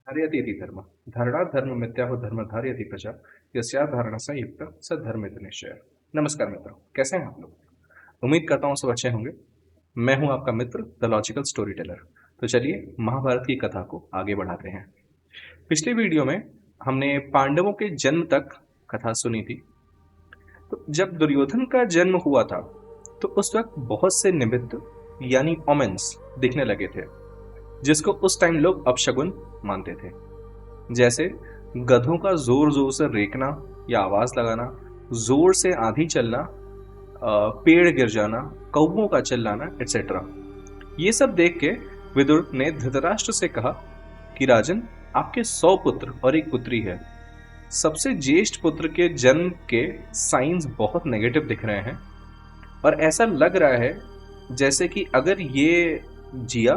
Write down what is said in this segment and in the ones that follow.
धारयतीति धर्म धारणा धर्म मिथ्याहो धर्म धारयति प्रजा यस्या धारणा संयुक्त स धर्म निश्चय। नमस्कार मित्रों, कैसे हैं आप लोग? उम्मीद करता हूँ सब अच्छे होंगे। मैं हूँ आपका मित्र द लॉजिकल स्टोरी टेलर। तो चलिए महाभारत की कथा को आगे बढ़ाते हैं। पिछले वीडियो में हमने पांडवों के जन्म तक कथा सुनी थी। तो जब दुर्योधन का जन्म हुआ था तो उस वक्त बहुत से निमित्त यानी ओमेंस दिखने लगे थे, जिसको उस टाइम लोग अपशगुन मानते थे। जैसे गधों का जोर जोर से रेंकना या आवाज लगाना, जोर से आंधी चलना, पेड़ गिर जाना, कौवों का चिल्लाना एटसेट्रा। ये सब देख के विदुर ने धृतराष्ट्र से कहा कि राजन, आपके 100 पुत्र और एक पुत्री है। सबसे ज्येष्ठ पुत्र के जन्म के साइंस बहुत नेगेटिव दिख रहे हैं और ऐसा लग रहा है जैसे कि अगर ये जिया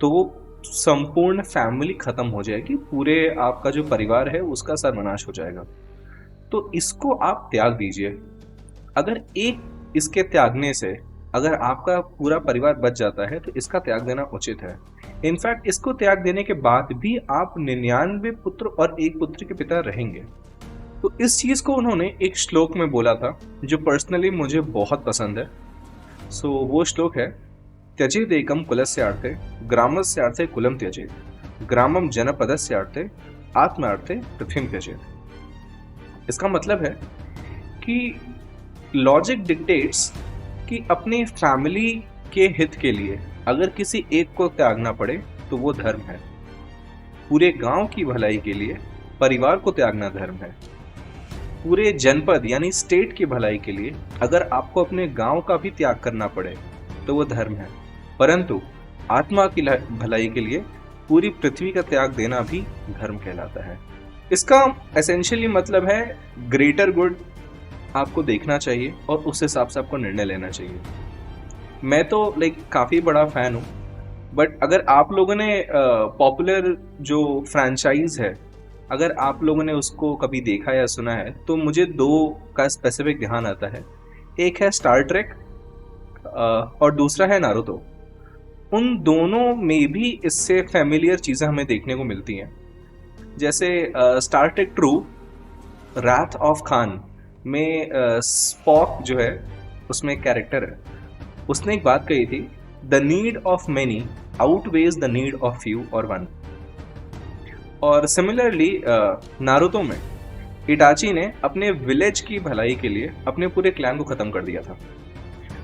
तो वो संपूर्ण फैमिली खत्म हो जाएगी, पूरे आपका जो परिवार है उसका सर्वनाश हो जाएगा। तो इसको आप त्याग दीजिए। अगर एक इसके त्यागने से अगर आपका पूरा परिवार बच जाता है तो इसका त्याग देना उचित है। इनफैक्ट इसको त्याग देने के बाद भी आप 99 पुत्र और एक पुत्र के पिता रहेंगे। तो इस चीज को उन्होंने एक श्लोक में बोला था जो पर्सनली मुझे बहुत पसंद है। सो वो श्लोक है, त्यजेदेकं कुलस्यार्थे ग्रामस्यार्थे कुलं त्यजेत, ग्रामम जनपदस्यार्थे आत्मार्थे पृथ्वीं त्यजेत। इसका मतलब है कि लॉजिक डिक्टेट्स कि अपनी फैमिली के हित के लिए अगर किसी एक को त्यागना पड़े तो वो धर्म है। पूरे गांव की भलाई के लिए परिवार को त्यागना धर्म है। पूरे जनपद यानी स्टेट की भलाई के लिए अगर आपको अपने गांव का भी त्याग करना पड़े तो वो धर्म है। परंतु आत्मा की भलाई के लिए पूरी पृथ्वी का त्याग देना भी धर्म कहलाता है। इसका एसेंशियली मतलब है ग्रेटर गुड आपको देखना चाहिए और उस हिसाब से आपको निर्णय लेना चाहिए। मैं तो काफ़ी बड़ा फैन हूँ, बट अगर आप लोगों ने पॉपुलर जो फ्रेंचाइज है अगर आप लोगों ने उसको कभी देखा या सुना है तो मुझे 2 का स्पेसिफिक ध्यान आता है। एक है स्टार ट्रेक और दूसरा है नारुतो। उन दोनों में भी इससे फैमिलियर चीज़ें हमें देखने को मिलती हैं। जैसे Star Trek true Wrath of Khan में स्पॉक जो है उसमें एक कैरेक्टर है, उसने एक बात कही थी, the need of many outweighs the need of few और वन। और सिमिलरली नारुतो में इटाची ने अपने विलेज की भलाई के लिए अपने पूरे क्लैन को खत्म कर दिया था।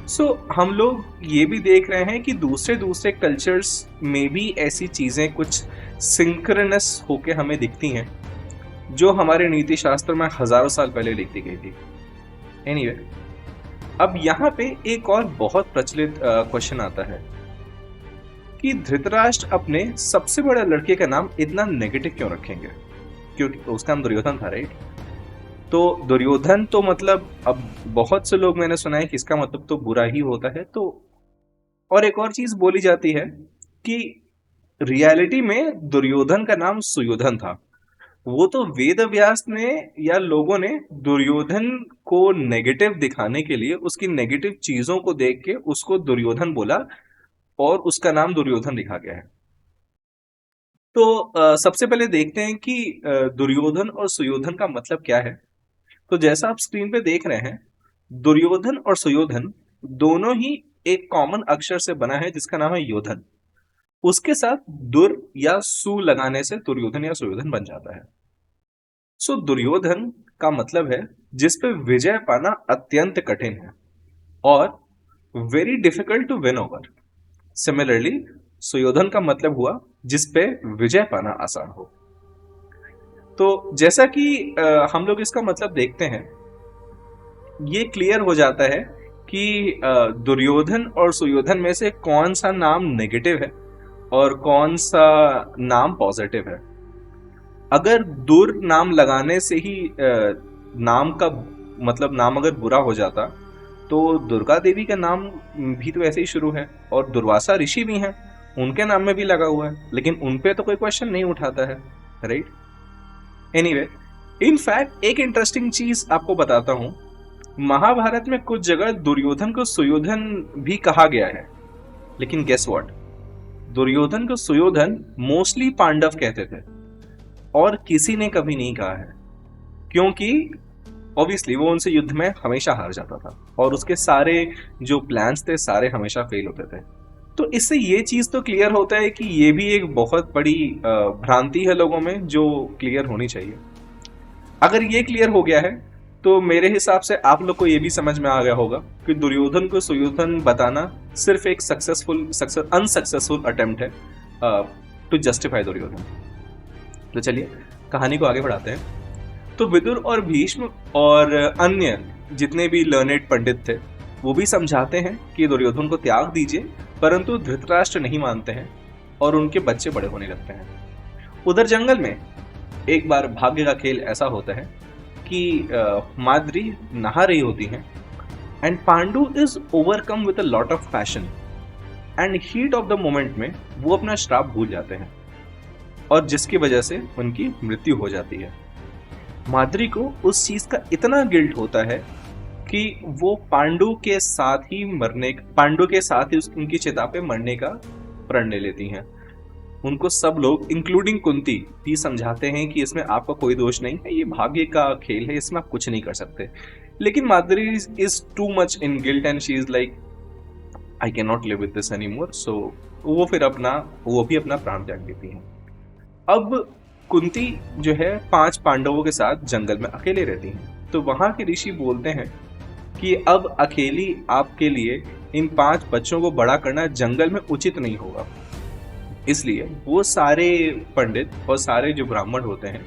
सो हम लोग ये भी देख रहे हैं कि दूसरे कल्चर्स में भी ऐसी चीज़ें कुछ सिंक्रोनस होके हमें दिखती हैं जो हमारे नीति शास्त्र में हजारों साल पहले लिखी गई थी। एनीवे, अब यहाँ पे एक और बहुत प्रचलित क्वेश्चन आता है कि धृतराष्ट्र अपने सबसे बड़े लड़के का नाम इतना नेगेटिव क्यों रखेंगे, क्योंकि उसका नाम दुर्योधन था, राइट? तो दुर्योधन तो मतलब अब बहुत से लोग मैंने सुना है कि इसका मतलब तो बुरा ही होता है। तो और एक और चीज बोली जाती है कि रियलिटी में दुर्योधन का नाम सुयोधन था। वो तो वेद व्यास ने या लोगों ने दुर्योधन को नेगेटिव दिखाने के लिए उसकी नेगेटिव चीजों को देख के उसको दुर्योधन बोला और उसका नाम दुर्योधन लिखा गया है। तो सबसे पहले देखते हैं कि दुर्योधन और सुयोधन का मतलब क्या है। तो जैसा आप स्क्रीन पे देख रहे हैं, दुर्योधन और सुयोधन दोनों ही एक कॉमन अक्षर से बना है जिसका नाम है योधन। उसके साथ दुर या सु लगाने से दुर्योधन या सुयोधन बन जाता है। सो दुर्योधन का मतलब है जिस पे विजय पाना अत्यंत कठिन है और very difficult to win over. Similarly Suyodhan का मतलब हुआ जिस पे विजय पाना आसान हो। तो जैसा कि हम लोग इसका मतलब देखते हैं, ये क्लियर हो जाता है कि दुर्योधन और सुयोधन में से कौन सा नाम नेगेटिव है और कौन सा नाम पॉजिटिव है। अगर दुर नाम लगाने से ही नाम का मतलब नाम अगर बुरा हो जाता तो दुर्गा देवी का नाम भी तो ऐसे ही शुरू है और दुर्वासा ऋषि भी हैं, उनके नाम में भी लगा हुआ है, लेकिन उन पे तो कोई क्वेश्चन नहीं उठाता है, राइट? एनीवे, इनफैक्ट एक इंटरेस्टिंग चीज आपको बताता हूं, महाभारत में कुछ जगह दुर्योधन को सुयोधन भी कहा गया है, लेकिन गेस व्हाट, दुर्योधन को सुयोधन मोस्टली पांडव कहते थे। और किसी ने कभी नहीं कहा है, क्योंकि ऑब्वियसली वो उनसे युद्ध में हमेशा हार जाता था और उसके सारे जो प्लान्स थे सारे हमेशा फेल होते थे। तो इससे ये चीज तो क्लियर होता है कि ये भी एक बहुत बड़ी भ्रांति है लोगों में जो क्लियर होनी चाहिए। अगर ये क्लियर हो गया है तो मेरे हिसाब से आप लोग को ये भी समझ में आ गया होगा कि दुर्योधन को सुयोधन बताना सिर्फ एक अनसक्सेसफुल अटेम्प्ट है टू जस्टिफाई दुर्योधन। तो चलिए कहानी को आगे बढ़ाते हैं। तो विदुर और भीष्म और अन्य जितने भी लर्नेड पंडित थे वो भी समझाते हैं कि दुर्योधन को त्याग दीजिए, परंतु धृतराष्ट्र नहीं मानते हैं और उनके बच्चे बड़े होने लगते हैं। उधर जंगल में एक बार भाग्य का खेल ऐसा होता है कि माद्री नहा रही होती हैं and Pandu is overcome with a lot of passion and heat of the moment में वो अपना श्राप भूल जाते हैं और जिसकी वजह से उनकी मृत्यु हो जाती है। माद्री को उस चीज का इतना गिल्ट होता है कि वो पांडु के साथ ही उनकी चिता पे मरने का प्रण ले लेती हैं। उनको सब लोग इंक्लूडिंग कुंती भी समझाते हैं कि इसमें आपका कोई दोष नहीं है, ये भाग्य का खेल है, इसमें आप कुछ नहीं कर सकते। लेकिन Madri is too much in guilt and she is like I can not live with this anymore. So वो भी अपना प्राण त्याग देती हैं। अब कुंती जो है 5 पांडवों के साथ जंगल में अकेले रहती हैं। तो वहां के ऋषि बोलते हैं कि अब अकेली आपके लिए इन 5 बच्चों को बड़ा करना जंगल में उचित नहीं होगा। इसलिए वो सारे पंडित और सारे जो ब्राह्मण होते हैं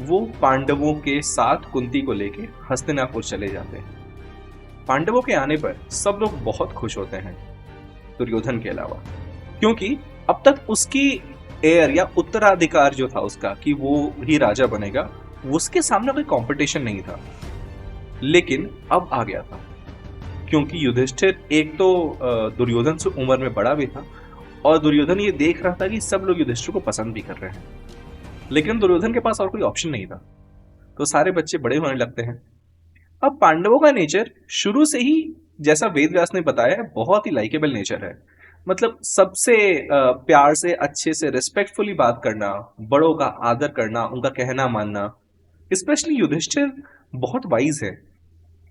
वो पांडवों के साथ कुंती को लेके हस्तिनापुर चले जाते हैं। पांडवों के आने पर सब लोग बहुत खुश होते हैं, दुर्योधन के अलावा, क्योंकि अब तक उसकी एयर या उत्तराधिकार जो था उसका कि वो ही राजा बनेगा, उसके सामने कोई कंपटीशन नहीं था। लेकिन अब आ गया था, क्योंकि युधिष्ठिर एक तो दुर्योधन से उम्र में बड़ा भी था और दुर्योधन ये देख रहा था कि सब लोग युधिष्ठिर को पसंद भी कर रहे हैं, लेकिन दुर्योधन के पास और कोई ऑप्शन नहीं था। तो सारे बच्चे बड़े होने लगते हैं। अब पांडवों का नेचर शुरू से ही, जैसा वेदव्यास ने बताया, बहुत ही लाइकेबल नेचर है। मतलब सबसे प्यार से, अच्छे से, रिस्पेक्टफुली बात करना, बड़ों का आदर करना, उनका कहना मानना। स्पेशली युधिष्ठिर बहुत वाइज है,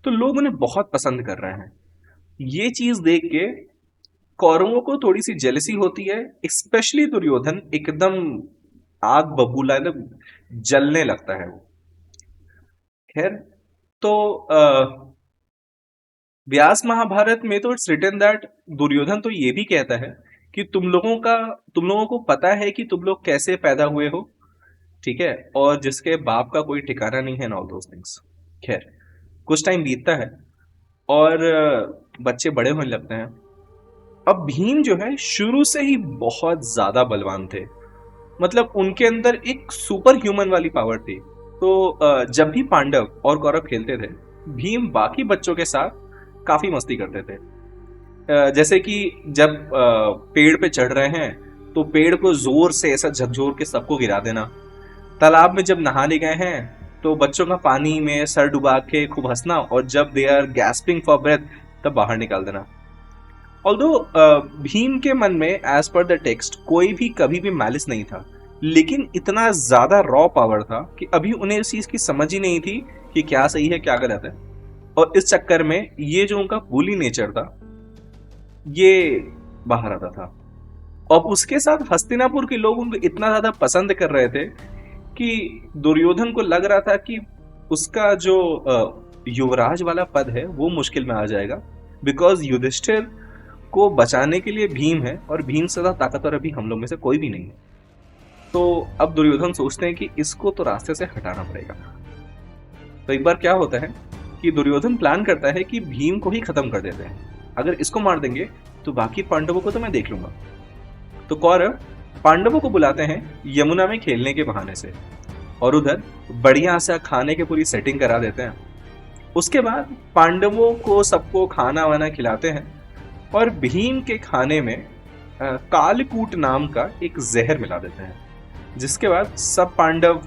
तो लोग उन्हें बहुत पसंद कर रहे हैं। ये चीज देख के कौरवों को थोड़ी सी जेलसी होती है। स्पेशली दुर्योधन एकदम आग बबूला जलने लगता है वो। खैर, तो व्यास महाभारत में तो इट्स रिटन दैट दुर्योधन तो ये भी कहता है कि तुम लोगों को पता है कि तुम लोग कैसे पैदा हुए हो, ठीक है, और जिसके बाप का कोई ठिकाना नहीं है, ऑल दोस थिंग्स। खैर, कुछ टाइम बीतता है और बच्चे बड़े होने लगते हैं। अब भीम जो है शुरू से ही बहुत ज्यादा बलवान थे, मतलब उनके अंदर एक सुपर ह्यूमन वाली पावर थी। तो जब भी पांडव और कौरव खेलते थे, भीम बाकी बच्चों के साथ काफी मस्ती करते थे। जैसे कि जब पेड़ पे चढ़ रहे हैं तो पेड़ को जोर से ऐसा झकझोर के सबको गिरा देना। तालाब में जब नहाने गए हैं तो बच्चों का पानी में सर डुबा के खूब हंसना, और जब they are gasping for breath तब बाहर निकाल देना। ऑल्दो भीम के मन में एज पर द टेक्स्ट कोई भी कभी भी मैलिस नहीं था, लेकिन इतना ज्यादा रॉ पावर था कि अभी उन्हें इस चीज की समझ ही नहीं थी कि क्या सही है क्या गलत है। और इस चक्कर में ये जो उनका बुली नेचर था ये बाहर आता था। अब उसके साथ हस्तिनापुर के लोग उनको इतना ज्यादा पसंद कर रहे थे कि दुर्योधन को लग रहा था कि उसका जो युवराज वाला पद है वो मुश्किल में आ जाएगा, बिकॉज युधिष्ठिर को बचाने के लिए भीम है और भीम से ज्यादा ताकतवर अभी हम लोग में से कोई भी नहीं है। तो अब दुर्योधन सोचते हैं कि इसको तो रास्ते से हटाना पड़ेगा। तो एक बार क्या होता है कि दुर्योधन प्लान करता है कि भीम को ही खत्म कर देते हैं, अगर इसको मार देंगे तो बाकी पांडवों को तो मैं देख लूंगा। तो कौरव पांडवों को बुलाते हैं यमुना में खेलने के बहाने से, और उधर बढ़िया सा खाने की पूरी सेटिंग करा देते हैं। उसके बाद पांडवों को सबको खाना वाना खिलाते हैं और भीम के खाने में कालकूट नाम का एक जहर मिला देते हैं, जिसके बाद सब पांडव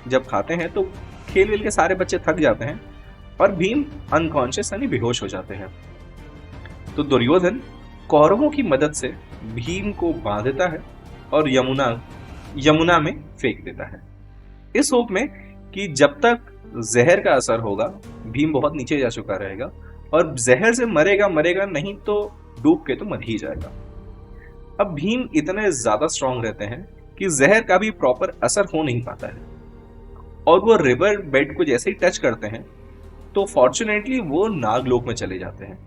जब खाते हैं तो खेल वेल के सारे बच्चे थक जाते हैं और भीम अनकॉन्शियस यानी बेहोश हो जाते हैं। तो दुर्योधन कौरवों की मदद से भीम को बांधता है और यमुना में फेंक देता है। इस होप में कि जब तक जहर का असर होगा भीम बहुत नीचे जा चुका रहेगा और जहर से मरेगा मरेगा, नहीं तो डूब के तो मर ही जाएगा। अब भीम इतने ज्यादा स्ट्रांग रहते हैं कि जहर का भी प्रॉपर असर हो नहीं पाता है और वो रिवर बेड को जैसे ही टच करते हैं तो फॉर्चुनेटली वो नागलोक में चले जाते हैं।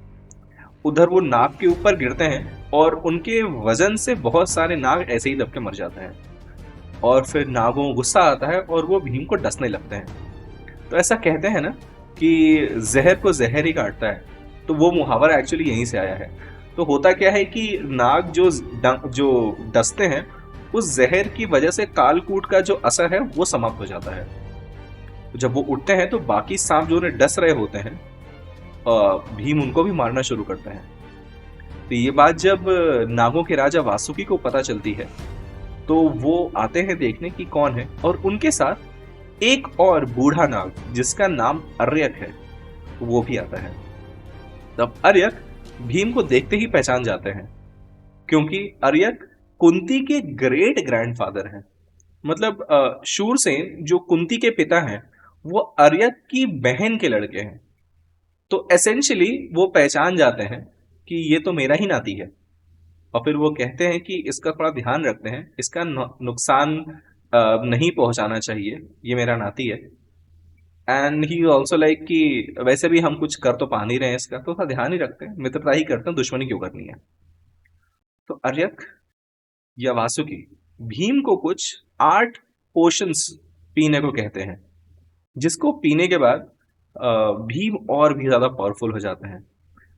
उधर वो नाग के ऊपर गिरते हैं और उनके वजन से बहुत सारे नाग ऐसे ही दब के मर जाते हैं और फिर नागों को गुस्सा आता है और वो भीम को डसने लगते हैं। तो ऐसा कहते हैं ना कि जहर को जहर ही काटता है, तो वो मुहावरा एक्चुअली यहीं से आया है। तो होता क्या है कि नाग जो डसते हैं उस जहर की वजह से कालकूट का जो असर है वो समाप्त हो जाता है। जब वो उठते हैं तो बाकी सांप जो उन्हें डस रहे होते हैं भीम उनको भी मारना शुरू करते हैं। तो ये बात जब नागों के राजा वासुकी को पता चलती है तो वो आते हैं देखने की कौन है और उनके साथ एक और बूढ़ा नाग जिसका नाम अर्यक है वो भी आता है। तब अर्यक भीम को देखते ही पहचान जाते हैं क्योंकि अर्यक कुंती के ग्रेट ग्रैंडफादर हैं। मतलब शूरसेन जो कुंती के पिता हैं वो अर्यक की बहन के लड़के हैं। तो एसेंशियली वो पहचान जाते हैं कि ये तो मेरा ही नाती है और फिर वो कहते हैं कि इसका थोड़ा ध्यान रखते हैं, इसका नुकसान नहीं पहुंचाना चाहिए, ये मेरा नाती है। एंड ही ऑल्सो लाइक कि वैसे भी हम कुछ कर तो पा नहीं रहे हैं इसका, तो थोड़ा ध्यान ही रखते हैं, मित्रता ही करते हैं, दुश्मनी क्यों करनी है। तो अर्यक या वासुकी भीम को कुछ 8 पोशंस पीने को कहते हैं जिसको पीने के बाद भीम और भी ज्यादा पावरफुल हो जाते हैं।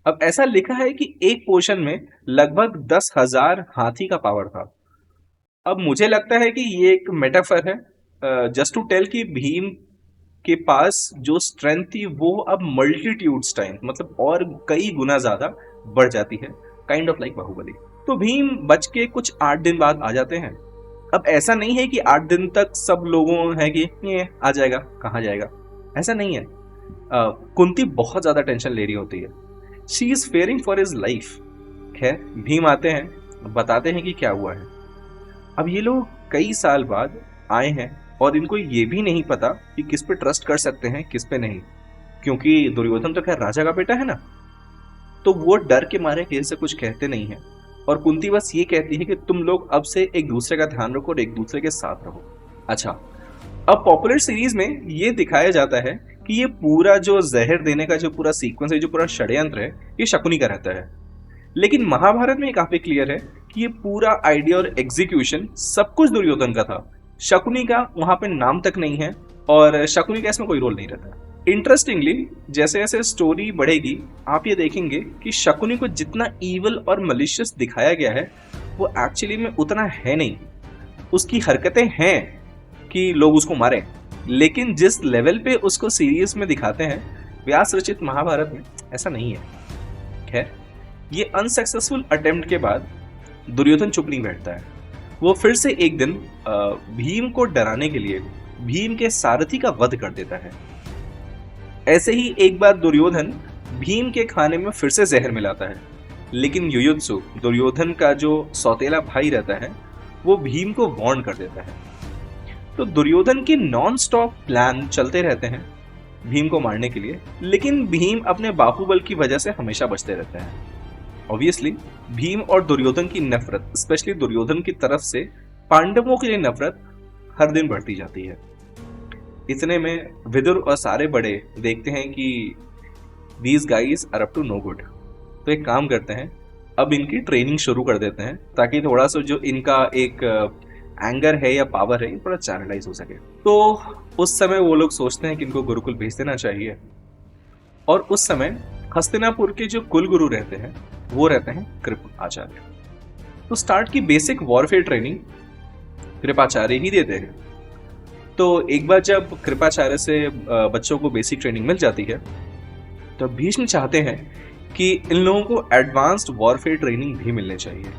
अब ऐसा लिखा है कि एक पोशन में लगभग 10,000 हाथी का पावर था। अब मुझे लगता है कि ये एक मेटाफर है जस्ट टू टेल कि भीम के पास जो स्ट्रेंथ थी वो अब मल्टीट्यूड्स टाइम मतलब और कई गुना ज्यादा बढ़ जाती है, काइंड ऑफ लाइक बाहुबली। तो भीम बच के कुछ 8 दिन बाद आ जाते हैं। अब ऐसा नहीं है कि 8 दिन तक सब लोगों है कि ये आ जाएगा कहाँ जाएगा, ऐसा नहीं है। कुंती बहुत ज्यादा टेंशन ले रही होती है, she is faring for his life. खैर भीम आते हैं, बताते हैं कि क्या हुआ है। अब ये लोग कई साल बाद आए हैं और इनको ये भी नहीं पता कि किस पे ट्रस्ट कर सकते हैं किस पे नहीं, क्योंकि दुर्योधन तो खैर राजा का बेटा है ना, तो वो डर के मारे किसी से कुछ कहते नहीं है और कुंती बस ये कहती है कि तुम लोग अब से एक दूसरे का ध्यान रखो और एक दूसरे के साथ रहो। अच्छा, अब पॉपुलर सीरीज में ये दिखाया जाता है कि ये पूरा जो जहर देने का जो पूरा सीक्वेंस है, जो पूरा षड्यंत्र है, ये शकुनी का रहता है। लेकिन महाभारत में काफी क्लियर है कि ये पूरा आइडिया और एग्जीक्यूशन सब कुछ दुर्योधन का था, शकुनी का वहां पे नाम तक नहीं है और शकुनी का इसमें कोई रोल नहीं रहता। इंटरेस्टिंगली जैसे जैसे स्टोरी बढ़ेगी आप ये देखेंगे कि शकुनी को जितना ईवल और मलिशियस दिखाया गया है वो एक्चुअली में उतना है नहीं। उसकी हरकतें हैं कि लोग उसको मारें, लेकिन जिस लेवल पे उसको सीरीज में दिखाते हैं व्यास रचित महाभारत में ऐसा नहीं है। खैर ये अनसक्सेसफुल अटेम्प्ट के बाद दुर्योधन चुप नहीं बैठता है। वो फिर से एक दिन भीम को डराने के लिए भीम के सारथी का वध कर देता है। ऐसे ही एक बार दुर्योधन भीम के खाने में फिर से जहर मिलाता है, लेकिन युयुत्सु दुर्योधन का जो सौतेला भाई रहता है वो भीम को वार्न कर देता है। तो दुर्योधन के नॉन स्टॉप प्लान चलते रहते हैं भीम को मारने के लिए, लेकिन भीम अपने बाहुबल की वजह से हमेशा बचते रहते हैं। ऑब्वियसली भीम और दुर्योधन की नफरत, स्पेशली दुर्योधन की तरफ से पांडवों के लिए नफरत हर दिन बढ़ती जाती है। इतने में विदुर और सारे बड़े देखते हैं कि these guys are up to no good, तो एक काम करते हैं अब इनकी ट्रेनिंग शुरू कर देते हैं ताकि थोड़ा सा जो इनका एक एंगर है या पावर है थोड़ा चैनलाइज हो सके। तो उस समय वो लोग सोचते हैं कि इनको गुरुकुल भेज देना चाहिए और उस समय हस्तिनापुर के जो कुल गुरु रहते हैं वो रहते हैं कृपाचार्य। तो स्टार्ट की बेसिक वॉरफेयर ट्रेनिंग कृपाचार्य ही देते हैं। तो एक बार जब कृपाचार्य से बच्चों को बेसिक ट्रेनिंग मिल जाती है तो भीष्म चाहते हैं कि इन लोगों को एडवांस्ड वॉरफेयर ट्रेनिंग भी मिलनी चाहिए,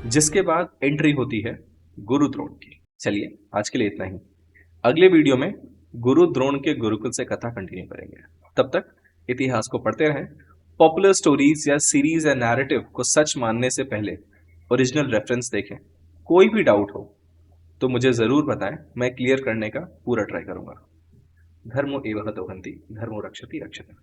जिसके बाद एंट्री होती है गुरु द्रोण की। चलिए आज के लिए इतना ही, अगले वीडियो में गुरु द्रोण के गुरुकुल से कथा कंटिन्यू करेंगे। तब तक इतिहास को पढ़ते रहें, पॉपुलर स्टोरीज या सीरीज या नैरेटिव को सच मानने से पहले ओरिजिनल रेफरेंस देखें। कोई भी डाउट हो तो मुझे ज़रूर बताएं, मैं क्लियर करने का पूरा ट्राई करूँगा। धर्मो एव हतो हन्ति, धर्मो रक्षति रक्षति।